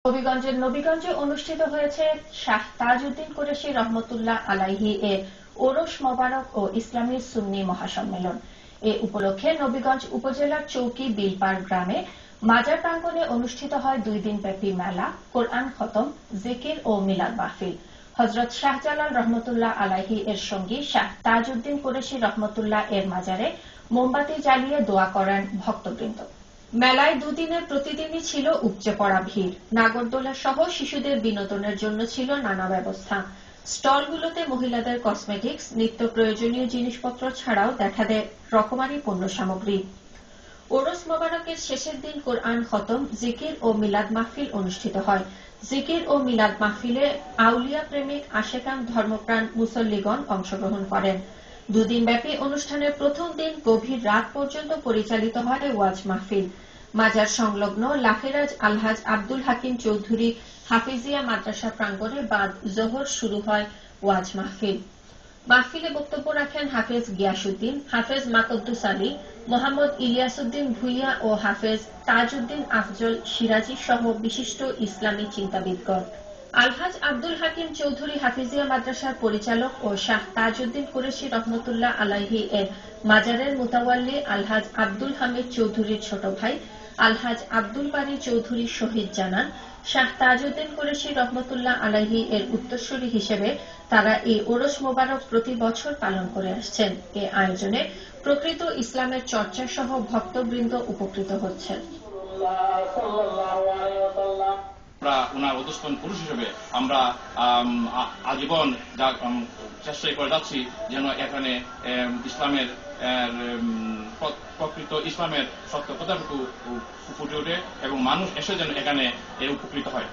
নবীগঞ্জে অনুষ্ঠিত হয়েছে শাহ তাজউদ্দিন কুরেশী রহমতুল্লাহ আলাইহি এর ওরস মোবারক ও ইসলামী সুন্নি মহাসম্মেলন। এ উপলক্ষে নবীগঞ্জ উপজেলার চৌকি বিলপাড় গ্রামে মাজার প্রাঙ্গণে অনুষ্ঠিত হয় 2 দিনব্যাপী মেলা, কোরআন খতম, জিকির ও মিলাদ মাহফিল। হযরত শাহজালাল রহমতুল্লাহ আলাইহি এর সঙ্গী শাহ তাজউদ্দিন কুরেশী রহমতুল্লাহ এর মাজারে মোমবাতি জ্বালিয়ে দোয়া করেন ভক্তবৃন্দ। মেলায় দুদিনে প্রতিদিনই ছিল উপচে পড়া ভিড়। নাগরদোলা সহ শিশুদের বিনোদনের জন্য ছিল নানা ব্যবস্থা। স্টলগুলোতে মহিলাদের কসমেটিক্স, নিত্য প্রয়োজনীয় জিনিসপত্র ছাড়াও দেখা দেয় রকমারি পণ্য সামগ্রী। ওরস মোবারকের শেষের দিন কোরআন খতম, জিকির ও মিলাদ মাহফিল অনুষ্ঠিত হয়। জিকির ও মিলাদ মাহফিলে আউলিয়া প্রেমিক আশেকান ধর্মপ্রাণ মুসল্লিগণ অংশগ্রহণ করেন। 2 দিনব্যাপী অনুষ্ঠানের প্রথম দিন গভীর রাত পর্যন্ত পরিচালিত হয় ওয়াজ মাহফিল। মাজার সংলগ্ন লাফেরাজ আলহাজ আব্দুল হাকিম চৌধুরী হাফিজিয়া মাদ্রাসা প্রাঙ্গণে বাদ জোহর শুরু হয় ওয়াজ মাহফিল। মাহফিলে বক্তব্য রাখেন হাফেজ গিয়াসউদ্দিন, হাফেজ মাকদ্দুস আলী, মোহাম্মদ ইলিয়াসউদ্দিন ভুইয়া ও হাফেজ তাজউদ্দিন আফজল সিরাজি সহ বিশিষ্ট ইসলামী চিন্তাবিদগণ। আলহাজ আব্দুল হাকিম চৌধুরী হাফিজিয়া মাদ্রাসার পরিচালক ও শাহ তাজউদ্দিন কুরেশী রহমতুল্লাহ আলাইহি এর মাজারের মুতাওয়াল্লি আলহাজ আব্দুল হামিদ চৌধুরীর ছোট ভাই আলহাজ আব্দুল বারী চৌধুরী শহীদ জানান, শাহ তাজউদ্দিন কুরেশী রহমতুল্লাহ আলাইহি এর উত্তরসূরি হিসেবে তারা এই ওরস মোবারক প্রতি বছর পালন করে আসছেন। এ আয়োজনে প্রকৃত ইসলামের চর্চা সহ ভক্তবৃন্দ উপকৃত হচ্ছেন। ওনার অধস্তন পুরুষ হিসেবে আমরা আজীবন চেষ্টা করে যাচ্ছি যেন এখানে ইসলামের প্রকৃত ইসলামের সত্য কথাটুকু ফুটে ওঠে এবং মানুষ এসে যেন এখানে উপকৃত হয়।